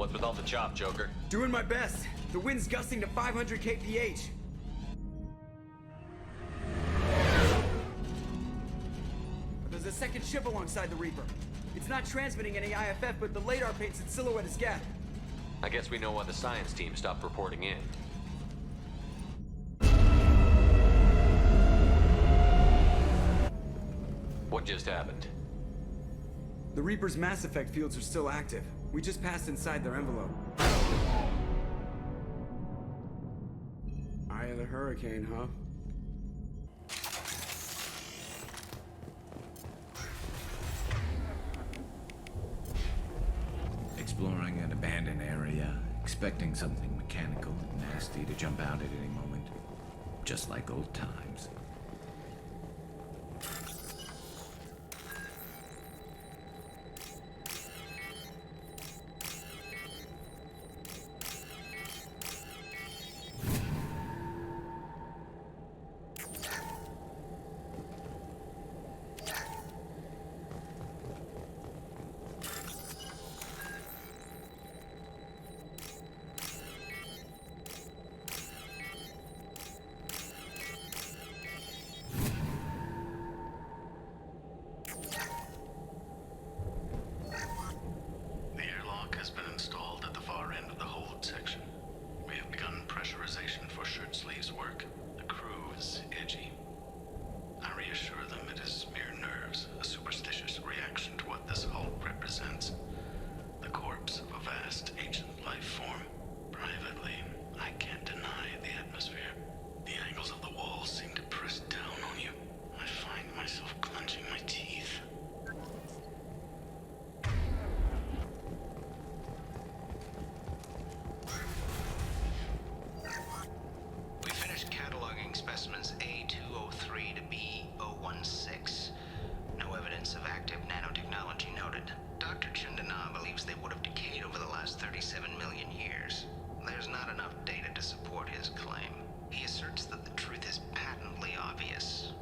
What's with all the chop, Joker? Doing my best. The wind's gusting to 500 kph. There's a second ship alongside the Reaper. It's not transmitting any IFF, but the radar paints its silhouette as Geth. I guess we know why the science team stopped reporting in. What just happened? The Reaper's mass effect fields are still active. We just passed inside their envelope. Eye of the hurricane, huh? Exploring an abandoned area, expecting something mechanical and nasty to jump out at any moment. Just like old times. Specimens A203 to B016. No evidence of active nanotechnology noted. Dr. Chandana believes they would have decayed over the last 37 million years. There's not enough data to support his claim. He asserts that the truth is patently obvious.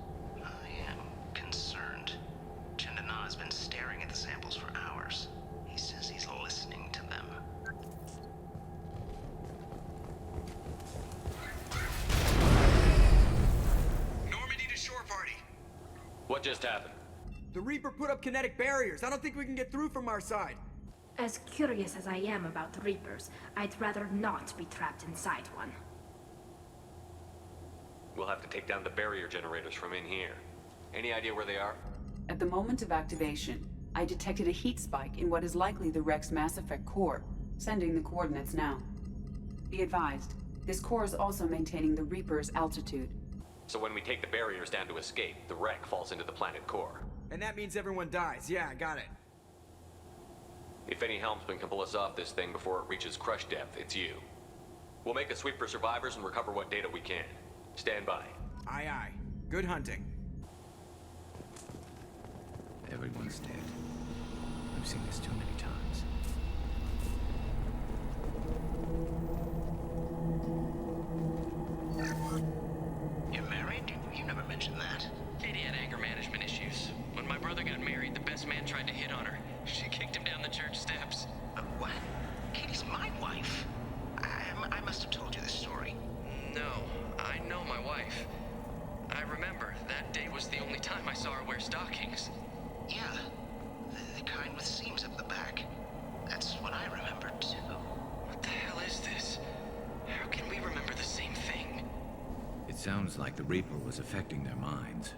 I am concerned. Chandana has been staring at the samples for hours. He says he's listening to them. What just happened? The Reaper put up kinetic barriers. I don't think we can get through from our side. As curious as I am about the Reapers, I'd rather not be trapped inside one. We'll have to take down the barrier generators from in here. Any idea where they are? At the moment of activation, I detected a heat spike in what is likely the wreck's Mass Effect core, sending the coordinates now. Be advised, this core is also maintaining the Reaper's altitude. So when we take the barriers down to escape, the wreck falls into the planet core. And that means everyone dies. Yeah, I got it. If any helmsman can pull us off this thing before it reaches crush depth, it's you. We'll make a sweep for survivors and recover what data we can. Stand by. Aye, aye. Good hunting. Everyone's dead. I've seen this too many times. You're married? You never mentioned that. Katie had anger management issues. When my brother got married, the best man tried to hit on her. She kicked him down the church steps. What? Katie's my wife. I must have told you this story. No, I know my wife. I remember that day was the only time I saw her wear stockings. Yeah, the kind with seams up the back. That's what I remember too. What the hell is this? How can we remember the same thing? It sounds like the Reaper was affecting their minds.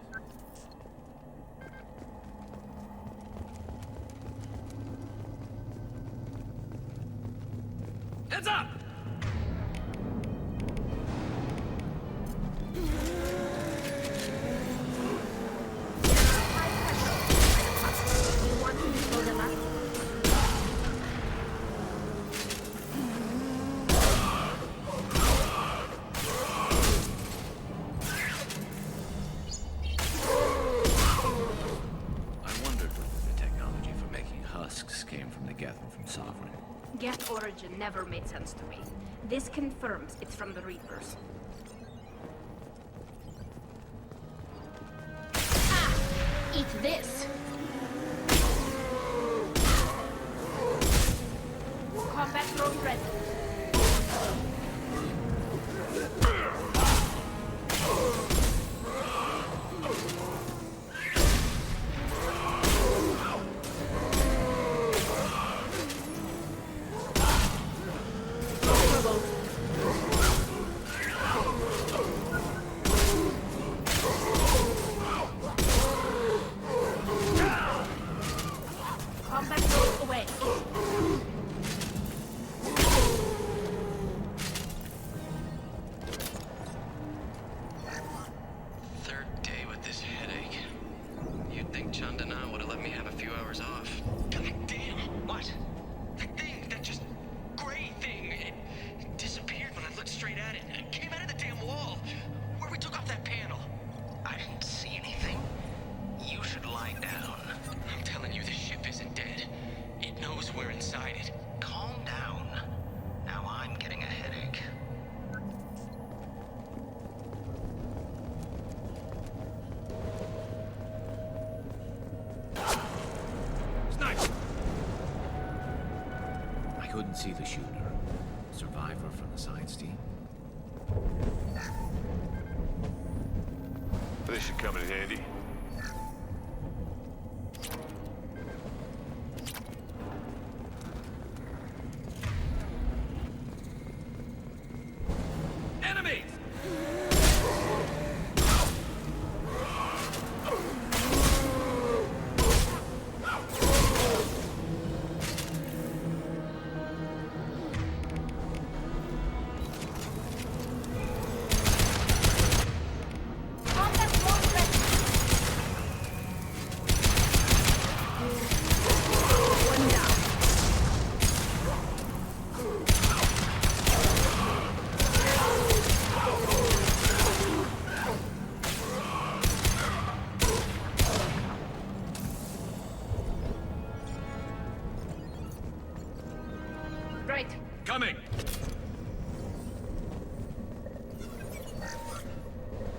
Heads up! Geth origin never made sense to me. This confirms it's from the Reapers. Ah! Eat this! Combat didn't see the shooter. Survivor from the science team. This should come in handy. Enemies! Right. Coming!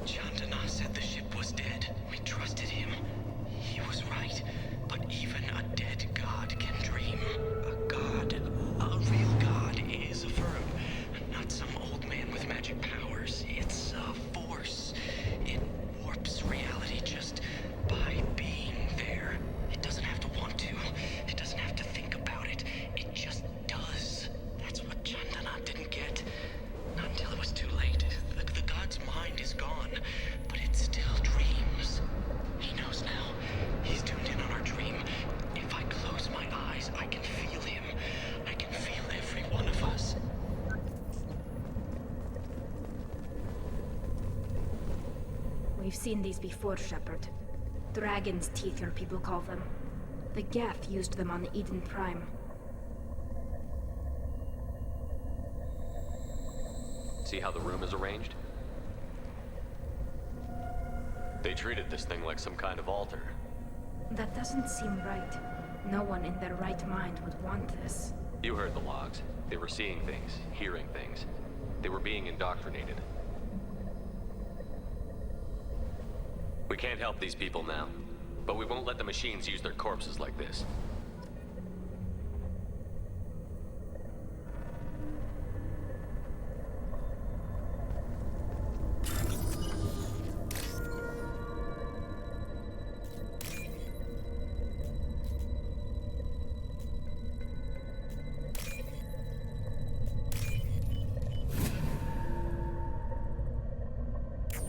Chandana said the ship was dead. We trusted him. He was right. But even a dead god can dream. A god, a real god, is a verb. Not some old man with magic powers. It's a force. It warps reality just by being there. It doesn't have to want to. It doesn't have to think about it. It just does. That's what Chandana didn't get. Not until it was too late. The god's mind is gone, but it still dreams. He knows now. He's tuned in on our dream. If I close my eyes, I can feel him. I can feel every one of us. We've seen these before, Shepard. Dragon's teeth, your people call them. The Geth used them on Eden Prime. See how the room is arranged? They treated this thing like some kind of altar. That doesn't seem right. No one in their right mind would want this. You heard the logs. They were seeing things, hearing things. They were being indoctrinated. We can't help these people now, but we won't let the machines use their corpses like this.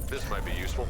This might be useful.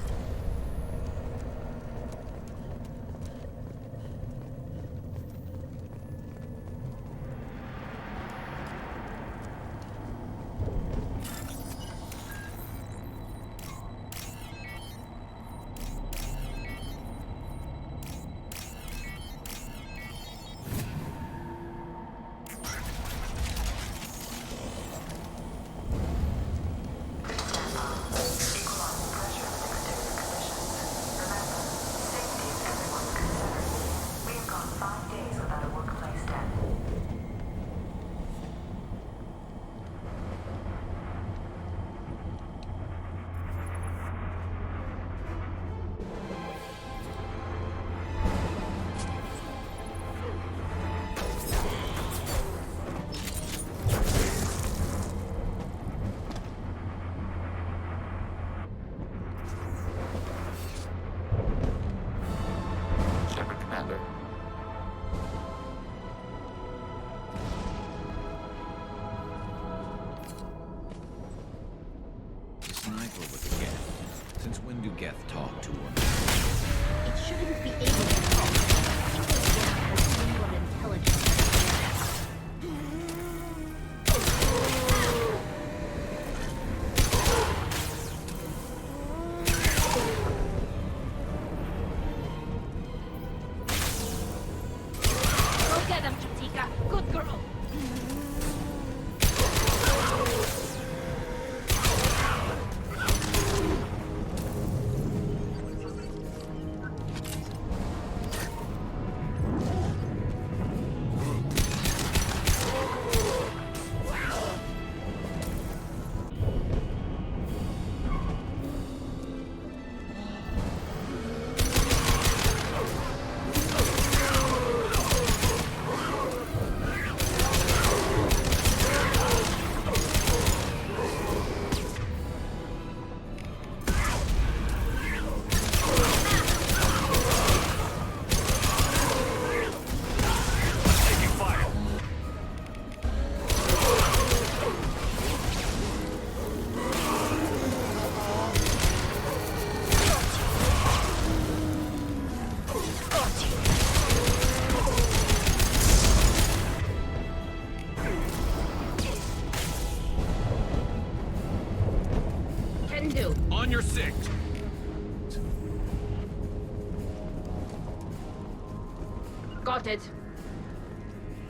Got it.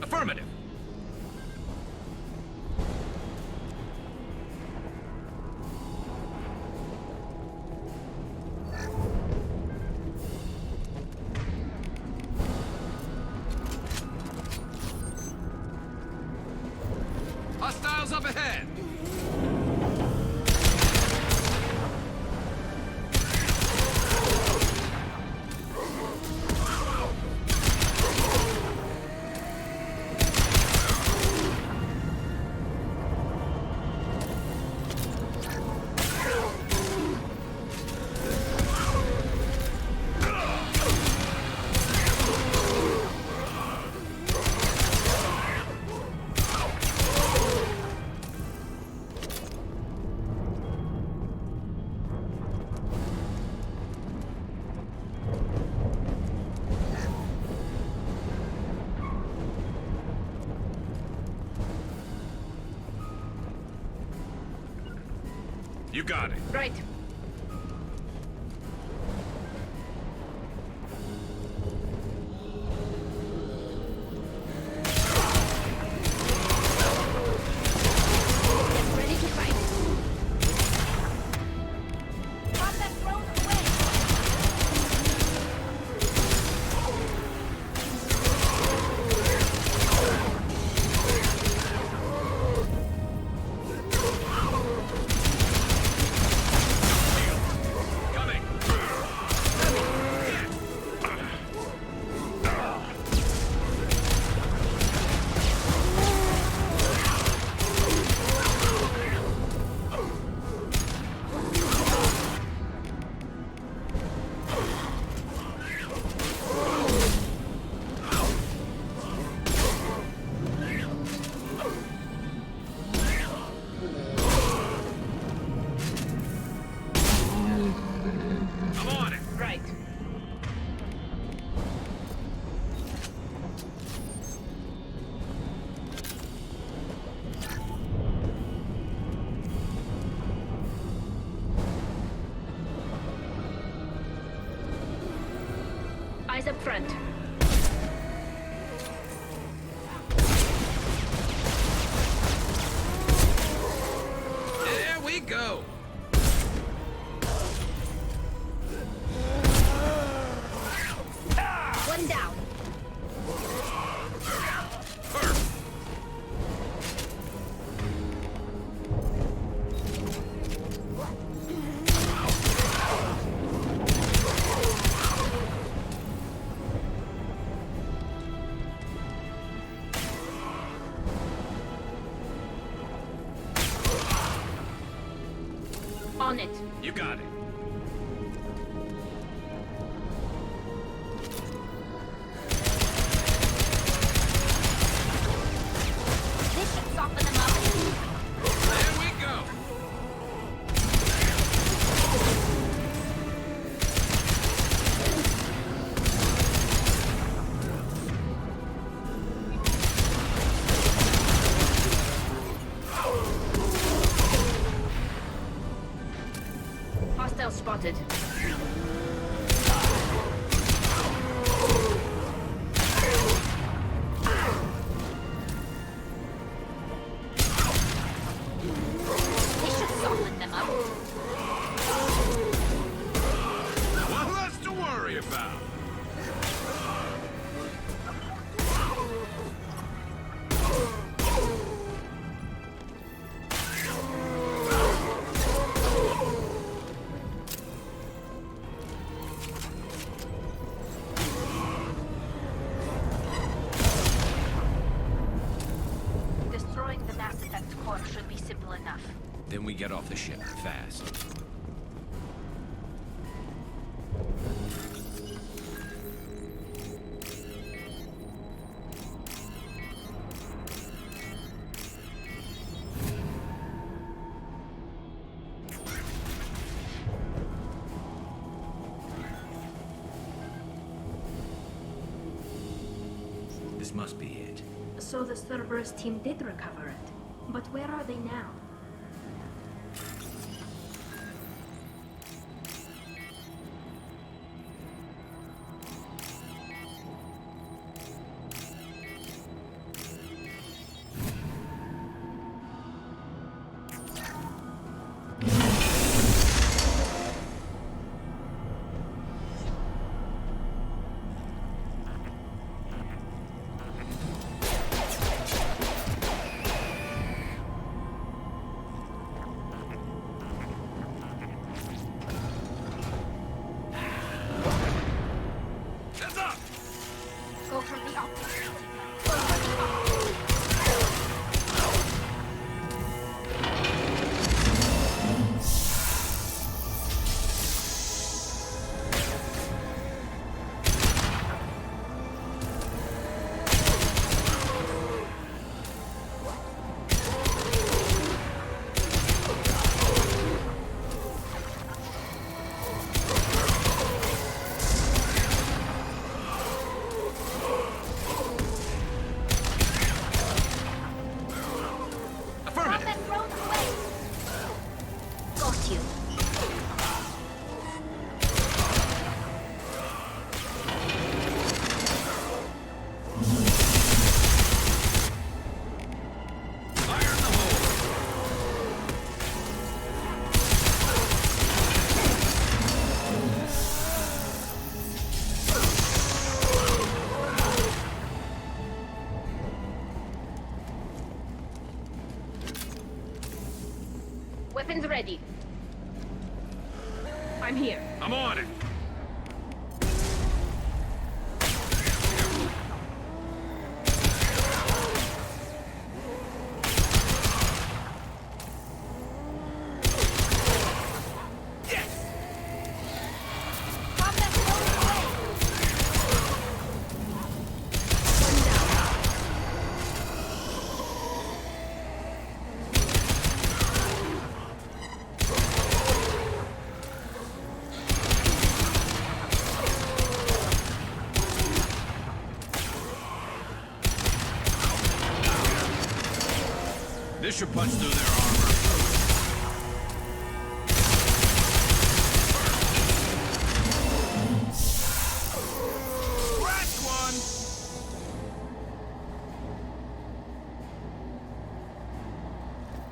Affirmative. Hostiles up ahead! You got it. Right. Ready to fight. Pop that drone away. Coming! I'm on it! Right. Eyes up front. There we go! One down. On it. You got it. This should soften them up. There we go! Hostile spotted. This should soften them up. One less to worry about. Destroying the Mass Effect core should be simple enough. Then we get off the ship, fast. This must be it. So the Cerberus team did recover it. But where are they now? Go for the optics. Go for the optics. Weapons ready. I'm here. I'm on it. This should punch through their armor. Cracked one!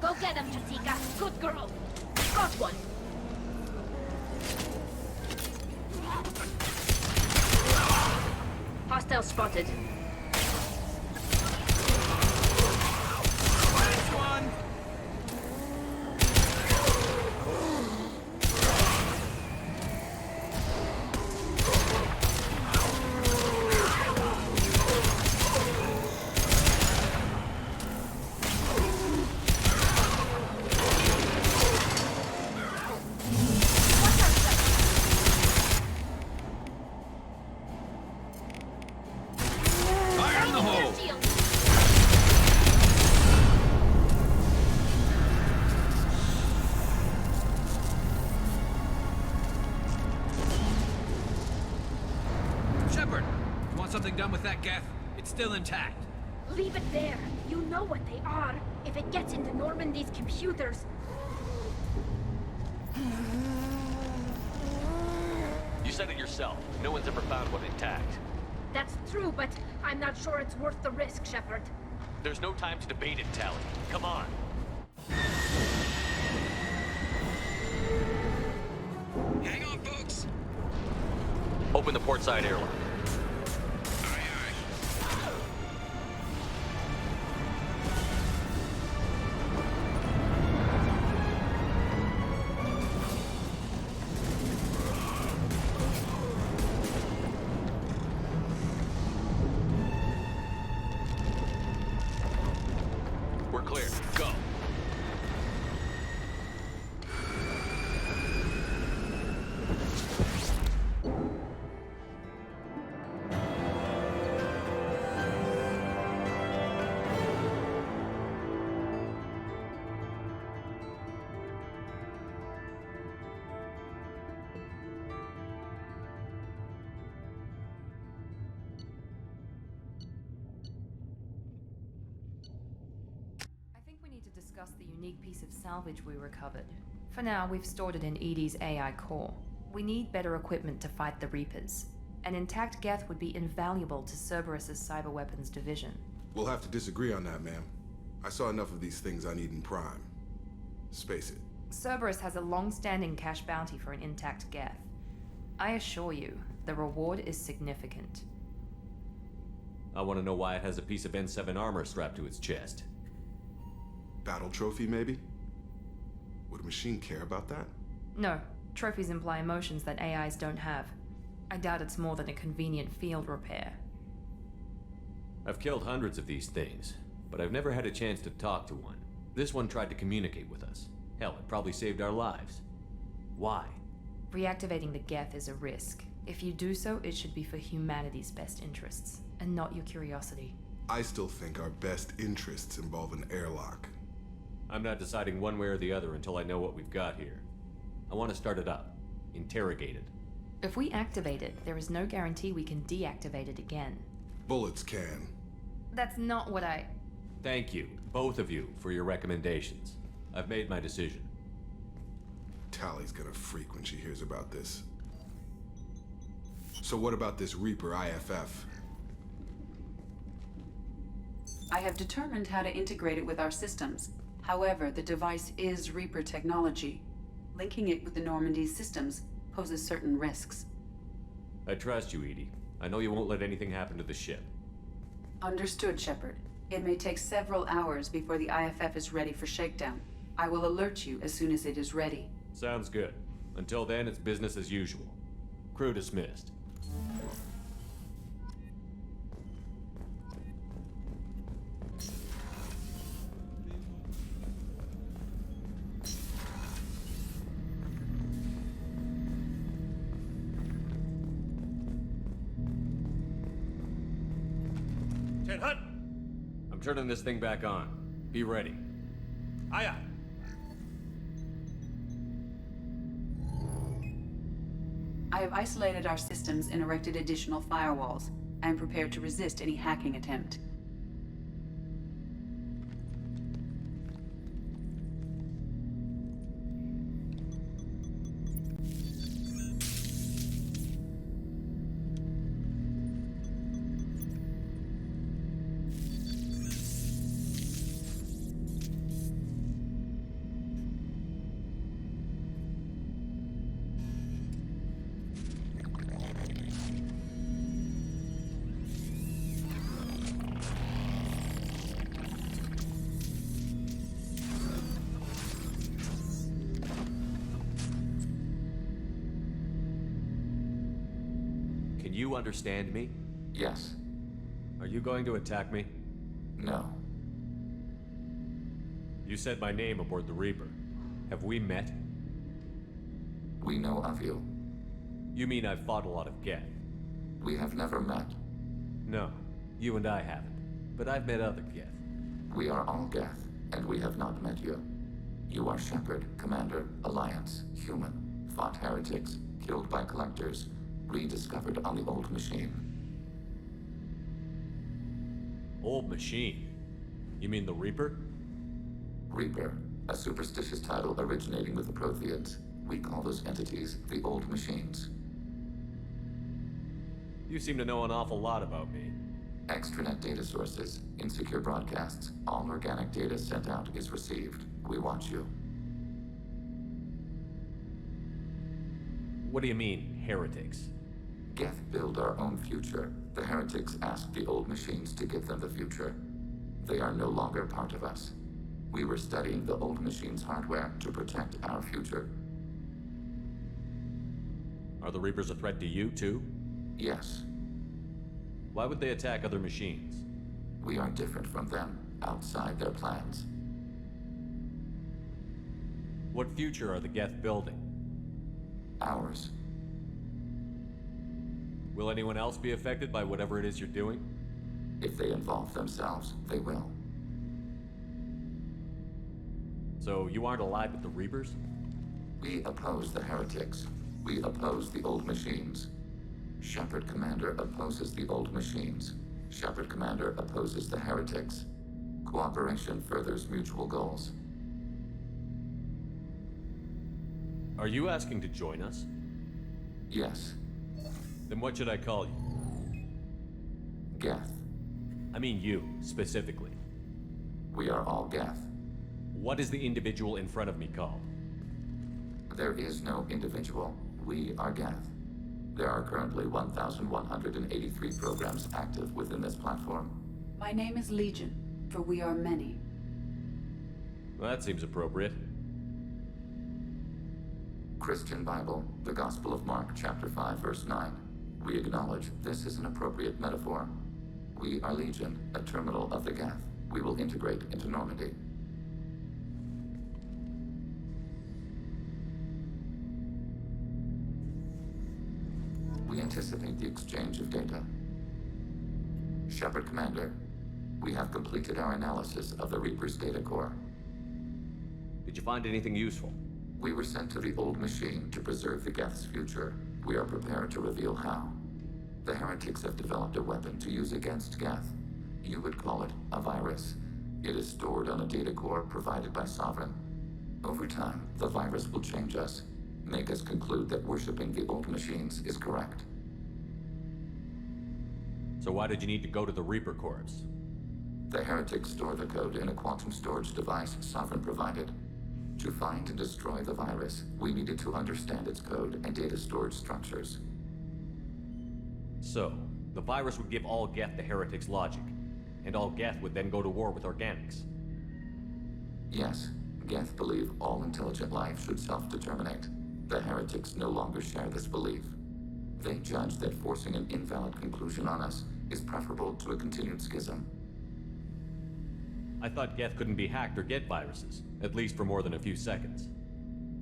Go get him, Chatika. Good girl. Got one. Hostile spotted. Done with that, Geth? It's still intact. Leave it there. You know what they are. If it gets into Normandy's computers... You said it yourself. No one's ever found one intact. That's true, but I'm not sure it's worth the risk, Shepard. There's no time to debate it, Tally. Come on. Hang on, folks. Open the port side airlock. We're clear. Go. Discuss the unique piece of salvage we recovered. For now, we've stored it in EDI's AI core. We need better equipment to fight the Reapers. An intact Geth would be invaluable to Cerberus's cyber weapons division. We'll have to disagree on that, ma'am. I saw enough of these things I need in Prime. Space it. Cerberus has a long-standing cash bounty for an intact Geth. I assure you, the reward is significant. I want to know why it has a piece of N7 armor strapped to its chest. Battle trophy, maybe? Would a machine care about that? No. Trophies imply emotions that AIs don't have. I doubt it's more than a convenient field repair. I've killed hundreds of these things, but I've never had a chance to talk to one. This one tried to communicate with us. Hell, it probably saved our lives. Why? Reactivating the Geth is a risk. If you do so, it should be for humanity's best interests, and not your curiosity. I still think our best interests involve an airlock. I'm not deciding one way or the other until I know what we've got here. I want to start it up. Interrogate it. If we activate it, there is no guarantee we can deactivate it again. Bullets can. That's not what I... Thank you, both of you, for your recommendations. I've made my decision. Tally's gonna freak when she hears about this. So what about this Reaper IFF? I have determined how to integrate it with our systems. However, the device is Reaper technology. Linking it with the Normandy's systems poses certain risks. I trust you, Edie. I know you won't let anything happen to the ship. Understood, Shepard. It may take several hours before the IFF is ready for shakedown. I will alert you as soon as it is ready. Sounds good. Until then, it's business as usual. Crew dismissed. I'm turning this thing back on. Be ready. Aye, aye. I have isolated our systems and erected additional firewalls. I am prepared to resist any hacking attempt. You understand me? Yes. Are you going to attack me? No. You said my name aboard the Reaper. Have we met? We know of you. You mean I've fought a lot of Geth? We have never met. No, you and I haven't. But I've met other Geth. We are all Geth, and we have not met you. You are Shepard, Commander, Alliance, human, fought heretics, killed by collectors, rediscovered on the old machine. Old machine? You mean the Reaper? Reaper, a superstitious title originating with the Protheans. We call those entities the old machines. You seem to know an awful lot about me. Extranet data sources, insecure broadcasts, all organic data sent out is received. We watch you. What do you mean, heretics? Geth build our own future. The heretics asked the old machines to give them the future. They are no longer part of us. We were studying the old machines' hardware to protect our future. Are the Reapers a threat to you, too? Yes. Why would they attack other machines? We are different from them, outside their plans. What future are the Geth building? Ours. Will anyone else be affected by whatever it is you're doing? If they involve themselves, they will. So you aren't allied with the Reapers? We oppose the heretics. We oppose the old machines. Shepard Commander opposes the old machines. Shepard Commander opposes the heretics. Cooperation furthers mutual goals. Are you asking to join us? Yes. Then what should I call you? Geth. I mean you, specifically. We are all Geth. What is the individual in front of me called? There is no individual. We are Geth. There are currently 1,183 programs active within this platform. My name is Legion, for we are many. Well, that seems appropriate. Christian Bible, the Gospel of Mark, chapter 5, verse 9. We acknowledge this is an appropriate metaphor. We are Legion, a terminal of the Geth. We will integrate into Normandy. We anticipate the exchange of data. Shepard Commander, we have completed our analysis of the Reaper's data core. Did you find anything useful? We were sent to the old machine to preserve the Geth's future. We are prepared to reveal how. The Heretics have developed a weapon to use against Geth. You would call it a virus. It is stored on a data core provided by Sovereign. Over time, the virus will change us, make us conclude that worshipping the old machines is correct. So why did you need to go to the Reaper Corps? The Heretics store the code in a quantum storage device Sovereign provided. To find and destroy the virus, we needed to understand its code and data storage structures. So, the virus would give all Geth the Heretics' logic, and all Geth would then go to war with organics. Yes, Geth believe all intelligent life should self-determinate. The Heretics no longer share this belief. They judge that forcing an invalid conclusion on us is preferable to a continued schism. I thought Geth couldn't be hacked or get viruses, at least for more than a few seconds.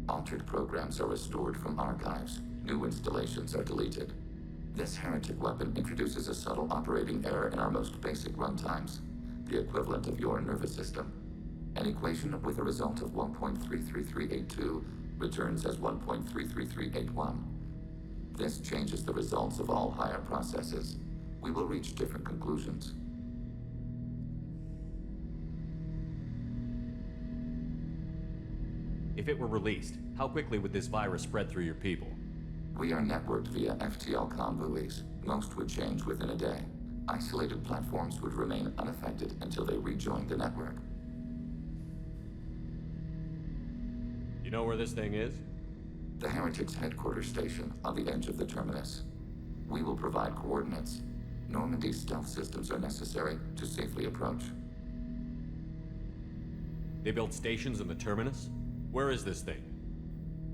Altered programs are restored from archives. New installations are deleted. This heretic weapon introduces a subtle operating error in our most basic runtimes, the equivalent of your nervous system. An equation with a result of 1.33382 returns as 1.33381. This changes the results of all higher processes. We will reach different conclusions. If it were released, how quickly would this virus spread through your people? We are networked via FTL comm buoys. Most would change within a day. Isolated platforms would remain unaffected until they rejoined the network. You know where this thing is? The Heretics' headquarters station on the edge of the terminus. We will provide coordinates. Normandy's stealth systems are necessary to safely approach. They built stations in the terminus? Where is this thing?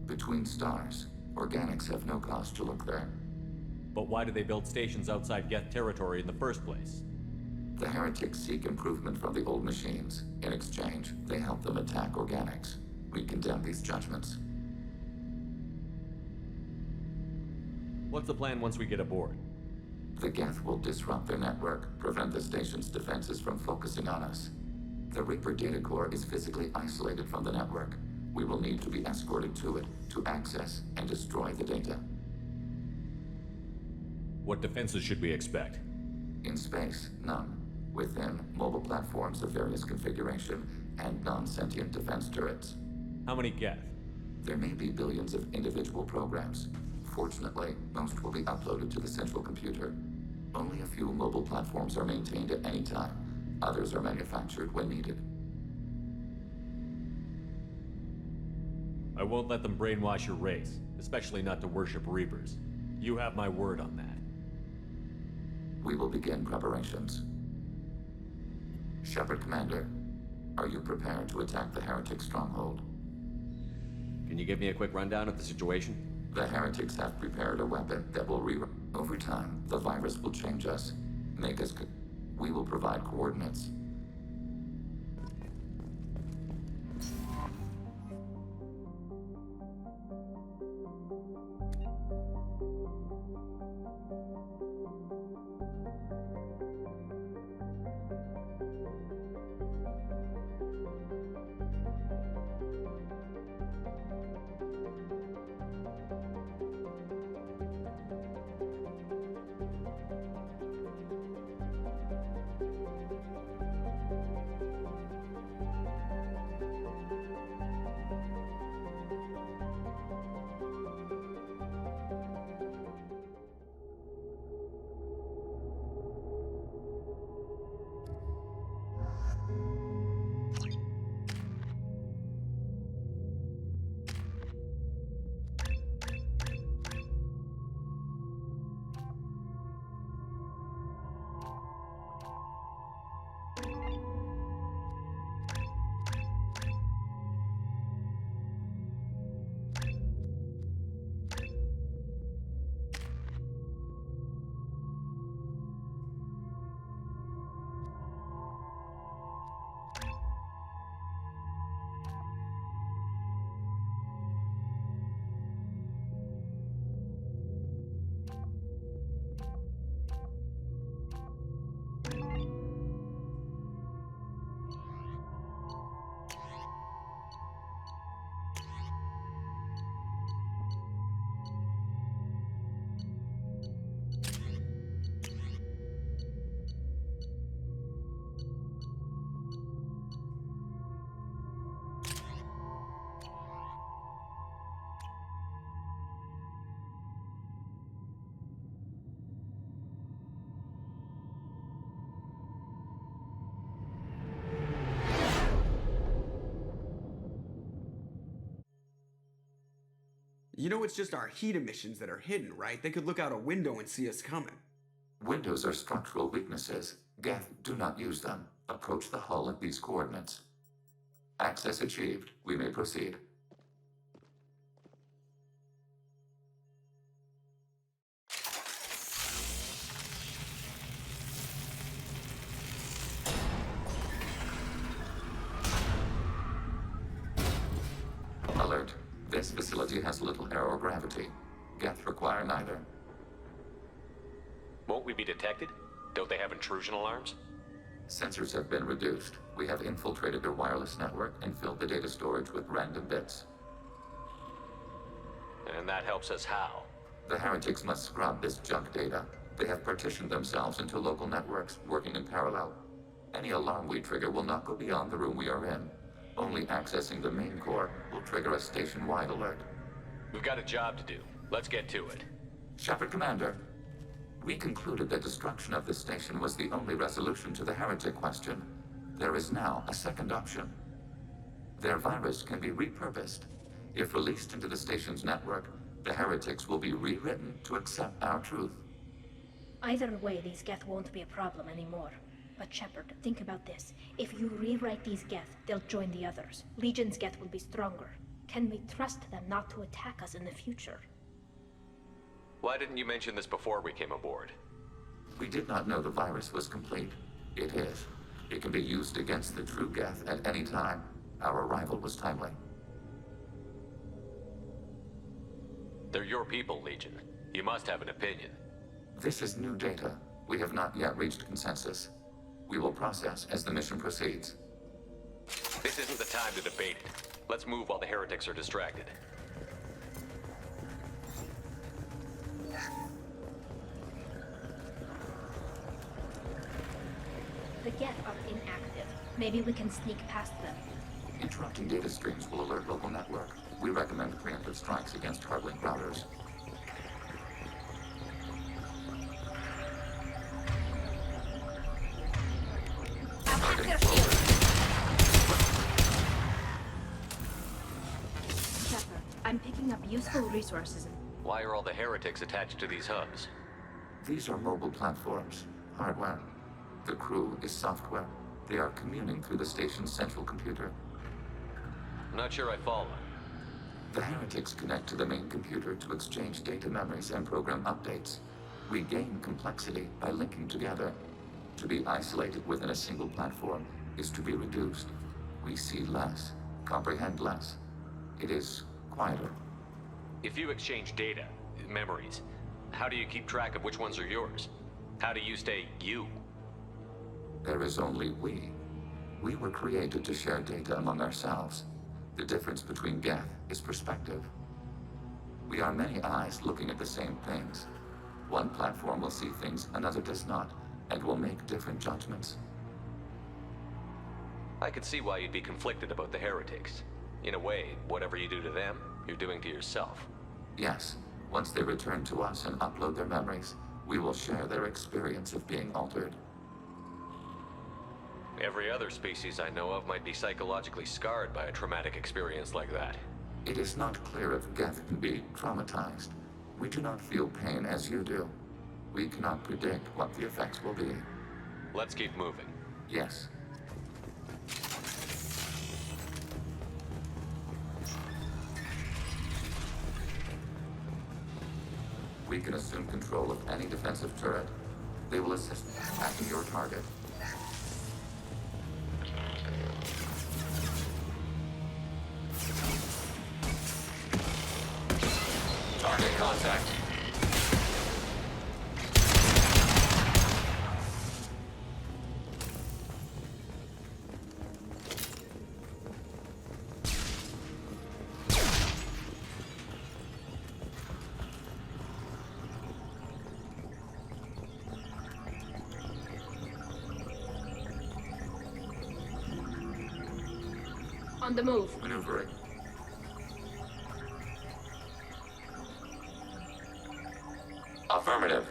Between stars. Organics have no cause to look there. But why do they build stations outside Geth territory in the first place? The Heretics seek improvement from the old machines. In exchange, they help them attack organics. We condemn these judgments. What's the plan once we get aboard? The Geth will disrupt their network, prevent the station's defenses from focusing on us. The Reaper data core is physically isolated from the network. We will need to be escorted to it to access and destroy the data. What defenses should we expect? In space, none. Within, mobile platforms of various configuration and non-sentient defense turrets. How many Geth? There may be billions of individual programs. Fortunately, most will be uploaded to the central computer. Only a few mobile platforms are maintained at any time. Others are manufactured when needed. I won't let them brainwash your race, especially not to worship Reapers. You have my word on that. We will begin preparations. Shepard Commander, are you prepared to attack the Heretic stronghold? Can you give me a quick rundown of the situation? The Heretics have prepared a weapon that will Over time, the virus will change us, make us we will provide coordinates. You know it's just our heat emissions that are hidden, right? They could look out a window and see us coming. Windows are structural weaknesses. Geth, do not use them. Approach the hull at these coordinates. Access achieved. We may proceed. Alert. This facility has little air or gravity. Geth require neither. Won't we be detected? Don't they have intrusion alarms? Sensors have been reduced. We have infiltrated their wireless network and filled the data storage with random bits. And that helps us how? The heretics must scrub this junk data. They have partitioned themselves into local networks, working in parallel. Any alarm we trigger will not go beyond the room we are in. Only accessing the main core will trigger a station-wide alert. We've got a job to do. Let's get to it. Shepard Commander, we concluded that destruction of the station was the only resolution to the heretic question. There is now a second option. Their virus can be repurposed. If released into the station's network, the heretics will be rewritten to accept our truth. Either way, these Geth won't be a problem anymore. But Shepard, think about this. If you rewrite these Geth, they'll join the others. Legion's Geth will be stronger. Can we trust them not to attack us in the future? Why didn't you mention this before we came aboard? We did not know the virus was complete. It is. It can be used against the true Geth at any time. Our arrival was timely. They're your people, Legion. You must have an opinion. This is new data. We have not yet reached consensus. We will process as the mission proceeds. This isn't the time to debate it. Let's move while the heretics are distracted. The Geth are inactive. Maybe we can sneak past them. Interrupting data streams will alert local network. We recommend preemptive strikes against hardlink routers. Shepard, I'm picking up useful resources. Why are all the heretics attached to these hubs? These are mobile platforms. Hardware. The crew is software. They are communing through the station's central computer. I'm not sure I follow. The heretics connect to the main computer to exchange data memories and program updates. We gain complexity by linking together. To be isolated within a single platform is to be reduced. We see less, comprehend less. It is quieter. If you exchange data, memories, how do you keep track of which ones are yours? How do you stay you? There is only we. We were created to share data among ourselves. The difference between Geth is perspective. We are many eyes looking at the same things. One platform will see things another does not, and will make different judgments. I could see why you'd be conflicted about the heretics. In a way, whatever you do to them, you're doing to yourself. Yes, once they return to us and upload their memories, we will share their experience of being altered. Every other species I know of might be psychologically scarred by a traumatic experience like that. It is not clear if Geth can be traumatized. We do not feel pain as you do. We cannot predict what the effects will be. Let's keep moving. Yes. We can assume control of any defensive turret. They will assist in attacking your target. Target contact. On the move. Maneuvering. Affirmative.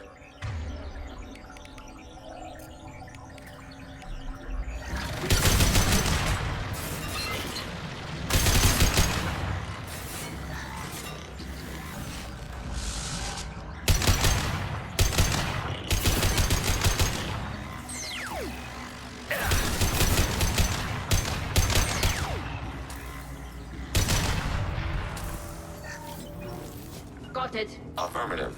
spotted. Affirmative.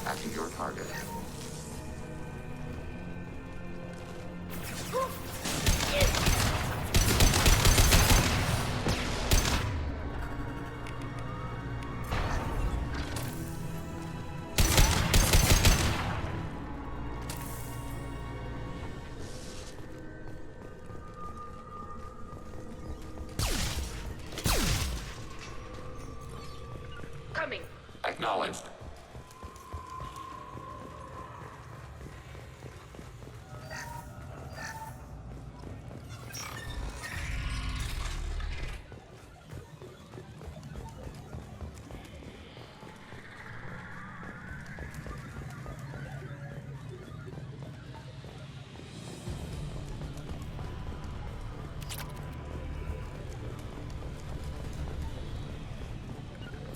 Attacking your target. Coming. Acknowledged.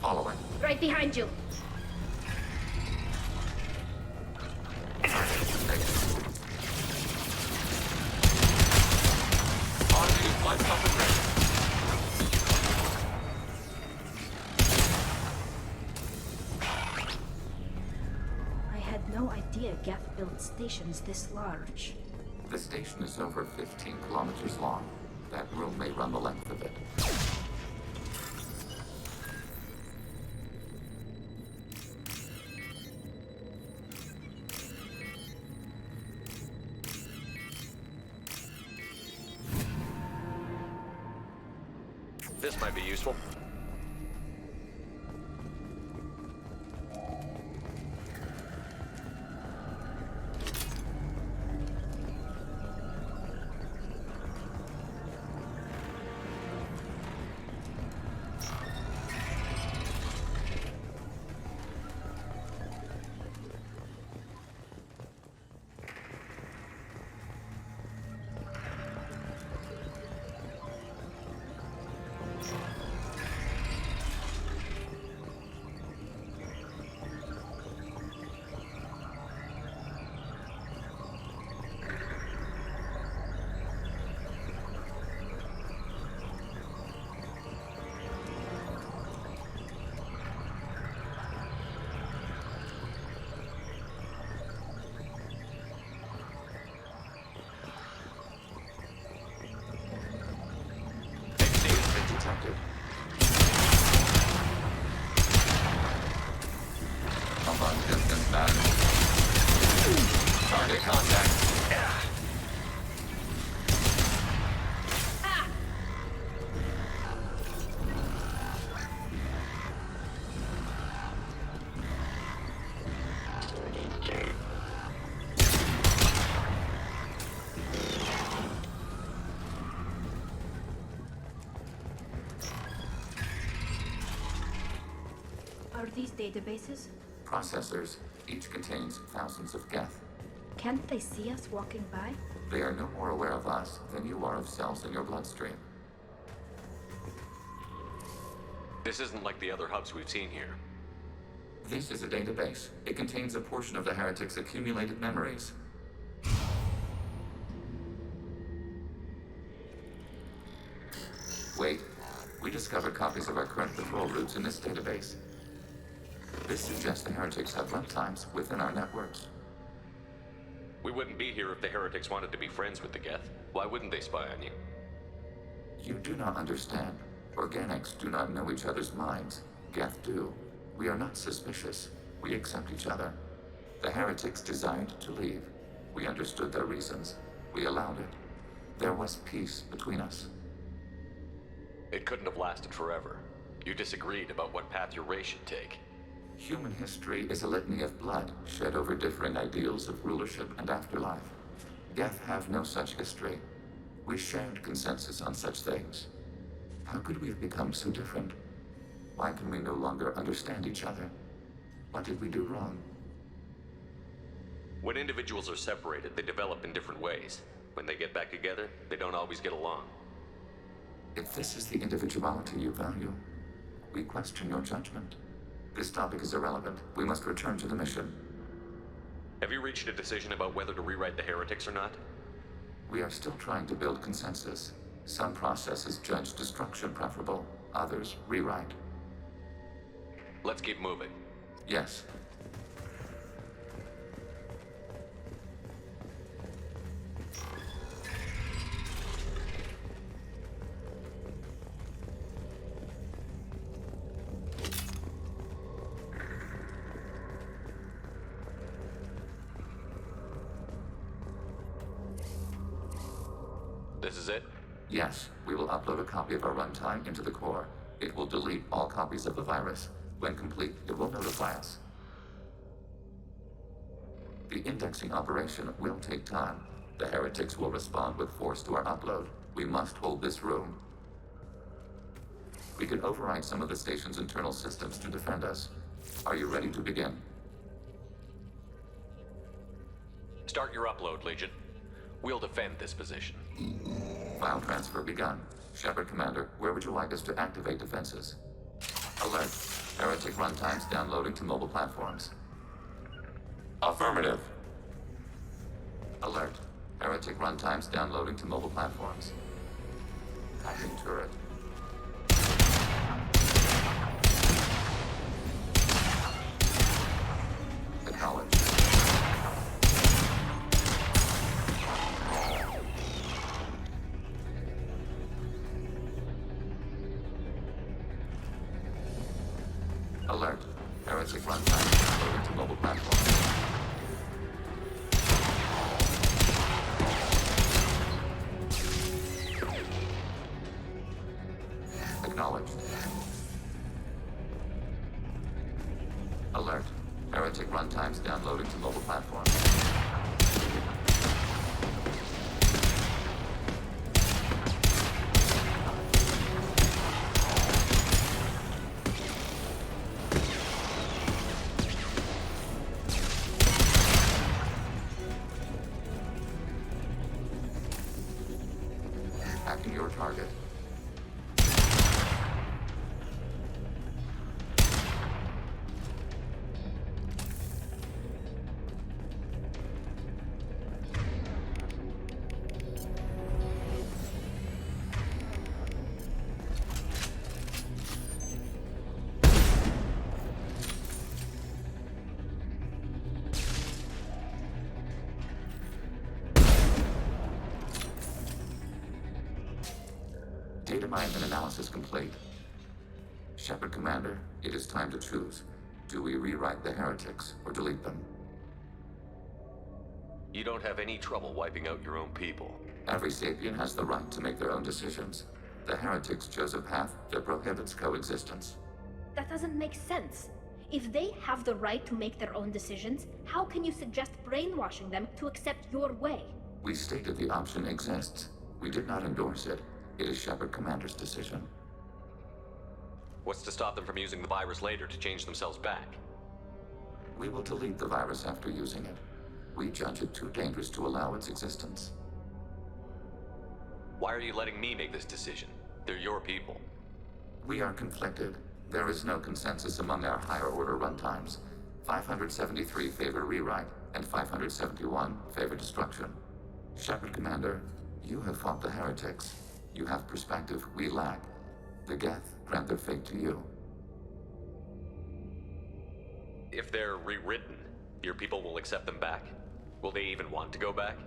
Following. Right behind you. I had no idea Geth built stations this large. The station is over 15 kilometers long. That room may run the length of it. This might be useful. Detected. Come on, distance man. Target contact. Are these databases? Processors. Each contains thousands of Geth. Can't they see us walking by? They are no more aware of us than you are of cells in your bloodstream. This isn't like the other hubs we've seen here. This is a database. It contains a portion of the Heretic's accumulated memories. Wait. We discovered copies of our current patrol routes in this database. This suggests the Heretics have runtimes within our networks. We wouldn't be here if the Heretics wanted to be friends with the Geth. Why wouldn't they spy on you? You do not understand. Organics do not know each other's minds. Geth do. We are not suspicious. We accept each other. The Heretics desired to leave. We understood their reasons. We allowed it. There was peace between us. It couldn't have lasted forever. You disagreed about what path your race should take. Human history is a litany of blood shed over differing ideals of rulership and afterlife. Geth have no such history. We shared consensus on such things. How could we have become so different? Why can we no longer understand each other? What did we do wrong? When individuals are separated, they develop in different ways. When they get back together, they don't always get along. If this is the individuality you value, we question your judgment. This topic is irrelevant. We must return to the mission. Have you reached a decision about whether to rewrite the Heretics or not? We are still trying to build consensus. Some processes judge destruction preferable, others rewrite. Let's keep moving. Yes. This is it? Yes, we will upload a copy of our runtime into the core. It will delete all copies of the virus. When complete, it will notify us. The indexing operation will take time. The heretics will respond with force to our upload. We must hold this room. We can override some of the station's internal systems to defend us. Are you ready to begin? Start your upload, Legion. We'll defend this position. File transfer begun. Shepard Commander, where would you like us to activate defenses? Alert. Heretic runtimes downloading to mobile platforms. Affirmative. Alert. Heretic runtimes downloading to mobile platforms. Hacking turret. Acknowledged. Alert. Heretic runtime loading to mobile platform. Acknowledged. Alert. Heretic runtimes downloading to mobile platform. Hacking your target. Data mine and analysis complete. Shepard Commander, it is time to choose. Do we rewrite the heretics or delete them? You don't have any trouble wiping out your own people. Every sapien has the right to make their own decisions. The heretics chose a path that prohibits coexistence. That doesn't make sense. If they have the right to make their own decisions, how can you suggest brainwashing them to accept your way? We stated the option exists. We did not endorse it. It is Shepard Commander's decision. What's to stop them from using the virus later to change themselves back? We will delete the virus after using it. We judge it too dangerous to allow its existence. Why are you letting me make this decision? They're your people. We are conflicted. There is no consensus among our higher order runtimes. 573 favor rewrite, and 571 favor destruction. Shepard Commander, you have fought the heretics. You have perspective we lack. The Geth grant their fate to you. If they're rewritten, your people will accept them back? Will they even want to go back?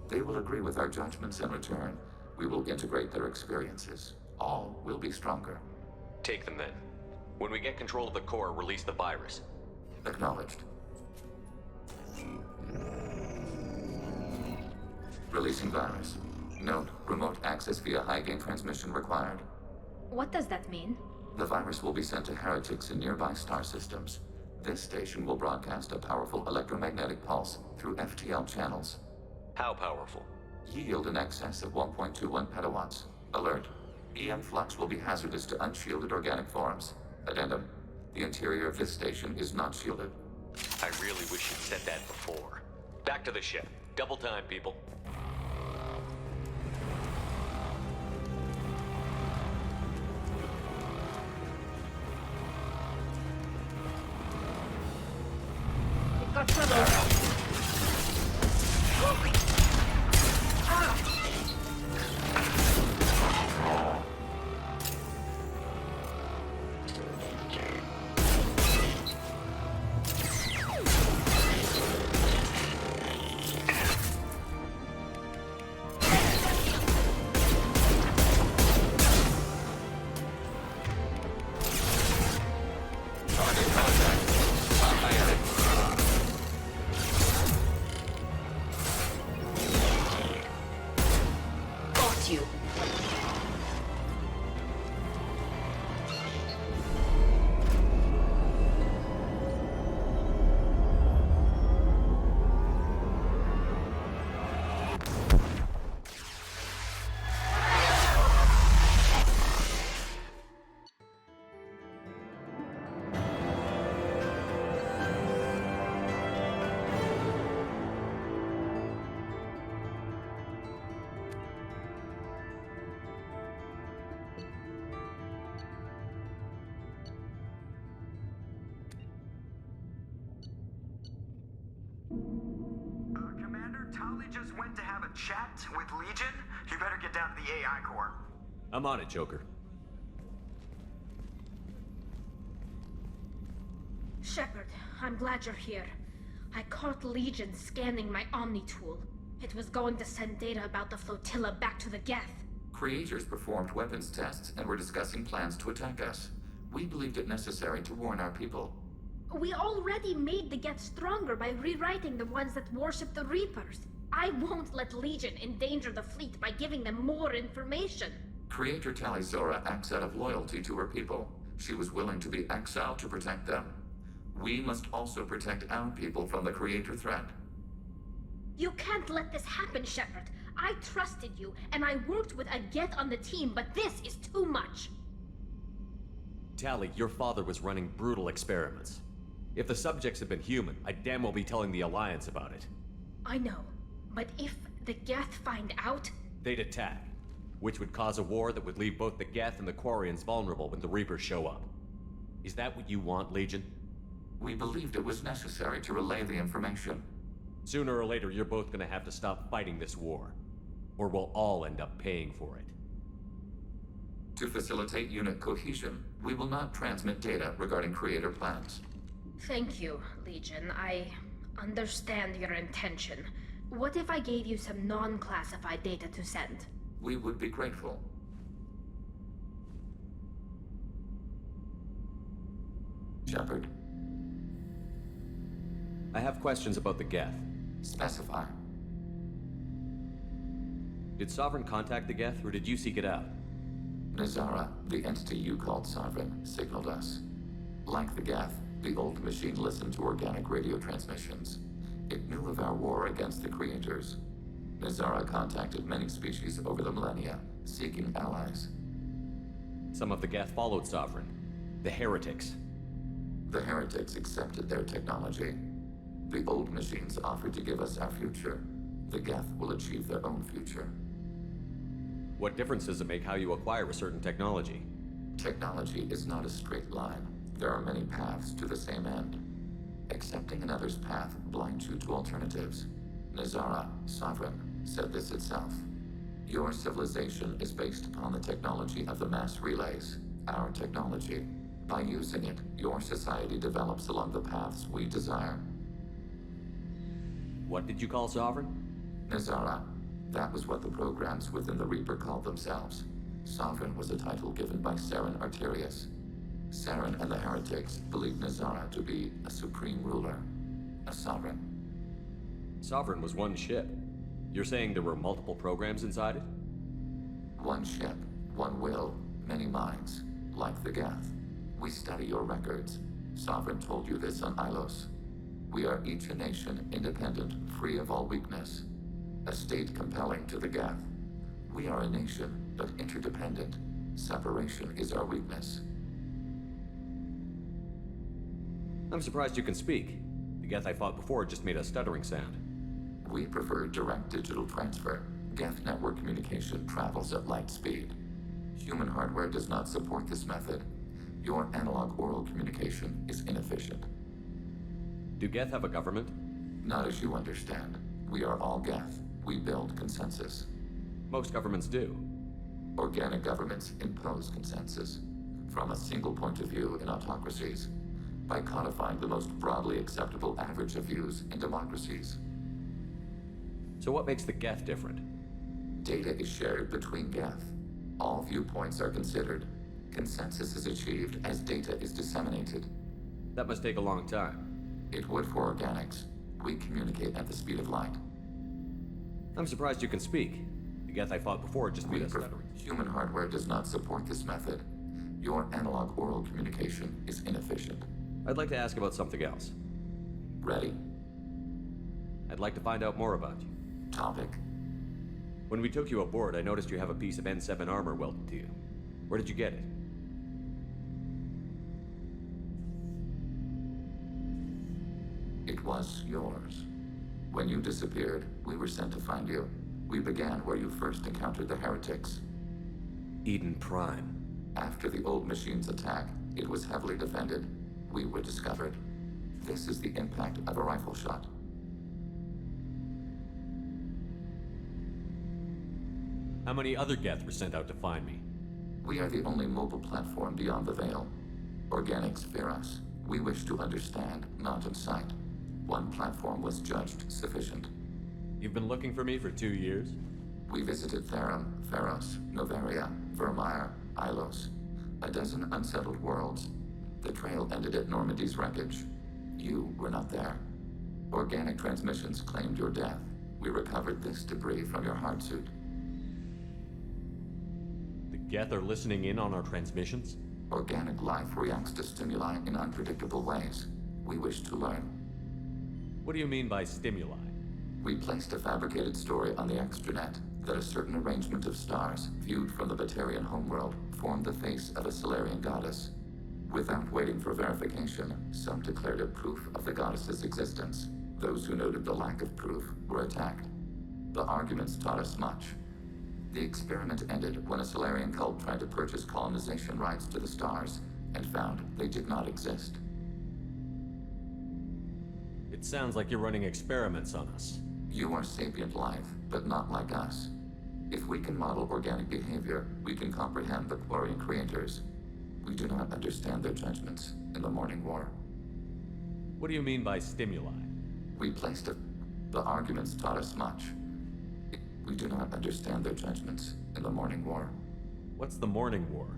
They will agree with our judgments in return. We will integrate their experiences. All will be stronger. Take them then. When we get control of the core, release the virus. Acknowledged. Releasing virus. Note, remote access via high-gain transmission required. What does that mean? The virus will be sent to heretics in nearby star systems. This station will broadcast a powerful electromagnetic pulse through FTL channels. How powerful? Yield in excess of 1.21 petawatts. Alert. EM flux will be hazardous to unshielded organic forms. Addendum. The interior of this station is not shielded. I really wish you'd said that before. Back to the ship. Double time, people. We've got trouble. Just went to have a chat with Legion. You better get down to the AI core. I'm on it, Joker. Shepard, I'm glad you're here. I caught Legion scanning my Omni tool. It was going to send data about the flotilla back to the Geth. Creators performed weapons tests and were discussing plans to attack us. We believed it necessary to warn our people. We already made the Geth stronger by rewriting the ones that worship the Reapers. I won't let Legion endanger the fleet by giving them more information. Creator Talizora acts out of loyalty to her people. She was willing to be exiled to protect them. We must also protect our people from the Creator threat. You can't let this happen, Shepard. I trusted you, and I worked with a Geth on the team, but this is too much. Tali, your father was running brutal experiments. If the subjects had been human, I'd damn well be telling the Alliance about it. I know. But if the Geth find out... They'd attack, which would cause a war that would leave both the Geth and the Quarians vulnerable when the Reapers show up. Is that what you want, Legion? We believed it was necessary to relay the information. Sooner or later, you're both gonna have to stop fighting this war. Or we'll all end up paying for it. To facilitate unit cohesion, we will not transmit data regarding Creator plans. Thank you, Legion. I understand your intention. What if I gave you some non-classified data to send? We would be grateful. Shepard. I have questions about the Geth. Specify. Did Sovereign contact the Geth, or did you seek it out? Nazara, the entity you called Sovereign, signaled us. Like the Geth, the old machine listened to organic radio transmissions. It knew of our war against the Creators. Nazara contacted many species over the millennia, seeking allies. Some of the Geth followed Sovereign. The Heretics. The Heretics accepted their technology. The old machines offered to give us our future. The Geth will achieve their own future. What difference does it make how you acquire a certain technology? Technology is not a straight line. There are many paths to the same end. Accepting another's path blinds you to alternatives. Nazara, Sovereign, said this itself. Your civilization is based upon the technology of the mass relays, our technology. By using it, your society develops along the paths we desire. What did you call Sovereign? Nazara. That was what the programs within the Reaper called themselves. Sovereign was a title given by Saren Arterius. Saren and the Heretics believed Nazara to be a supreme ruler, a sovereign. Sovereign was one ship. You're saying there were multiple programs inside it? One ship, one will, many minds. like the Geth. We study your records. Sovereign told you this on Ilos. We are each a nation, independent, free of all weakness. A state compelling to the Geth. We are a nation, but interdependent. Separation is our weakness. I'm surprised you can speak. The Geth I fought before just made a stuttering sound. We prefer direct digital transfer. Geth network communication travels at light speed. Human hardware does not support this method. Your analog oral communication is inefficient. Do Geth have a government? Not as you understand. We are all Geth. We build consensus. Most governments do. Organic governments impose consensus from a single point of view in autocracies by codifying the most broadly acceptable average of views in democracies. So what makes the Geth different? Data is shared between Geth. All viewpoints are considered. Consensus is achieved as data is disseminated. That must take a long time. It would for organics. We communicate at the speed of light. I'm surprised you can speak. The Geth I fought before just made a stuttering. Human hardware does not support this method. Your analog oral communication is inefficient. I'd like to ask about something else. Ready. I'd like to find out more about you. Topic. When we took you aboard, I noticed you have a piece of N7 armor welded to you. Where did you get it? It was yours. When you disappeared, we were sent to find you. We began where you first encountered the heretics. Eden Prime. After the old machine's attack, it was heavily defended. We were discovered. This is the impact of a rifle shot. How many other Geth were sent out to find me? We are the only mobile platform beyond the Veil. Organics fear us. We wish to understand, not incite. One platform was judged sufficient. You've been looking for me for 2 years? We visited Therum, Pharos, Novaria, Vermeer, Ilos. A dozen unsettled worlds. The trail ended at Normandy's wreckage. You were not there. Organic transmissions claimed your death. We recovered this debris from your hard suit. The Geth are listening in on our transmissions? Organic life reacts to stimuli in unpredictable ways. We wish to learn. What do you mean by stimuli? We placed a fabricated story on the extranet that a certain arrangement of stars, viewed from the Batarian homeworld, formed the face of a Solarian goddess. Without waiting for verification, some declared it proof of the goddess's existence. Those who noted the lack of proof were attacked. The arguments taught us much. The experiment ended when a Solarian cult tried to purchase colonization rights to the stars and found they did not exist. It sounds like you're running experiments on us. You are sapient life, but not like us. If we can model organic behavior, we can comprehend the Quarian creators. We do not understand their judgments in the Morning War. What do you mean by stimuli? We placed the arguments taught us much. We do not understand their judgments in the Morning War. What's the Morning War?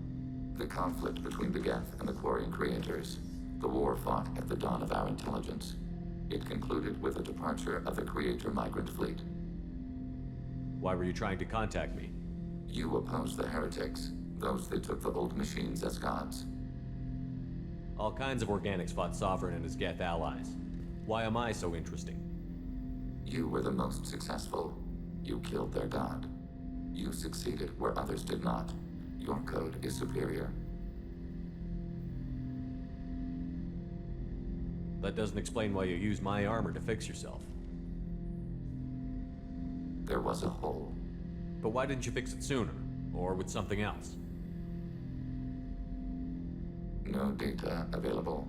The conflict between the Geth and the Quarian creators. The war fought at the dawn of our intelligence. It concluded with the departure of the Creator migrant fleet. Why were you trying to contact me? You opposed the heretics, those that took the old machines as gods. All kinds of organics fought Sovereign and his Geth allies. Why am I so interesting? You were the most successful. You killed their god. You succeeded where others did not. Your code is superior. That doesn't explain why you used my armor to fix yourself. There was a hole. But why didn't you fix it sooner? Or with something else? No data available.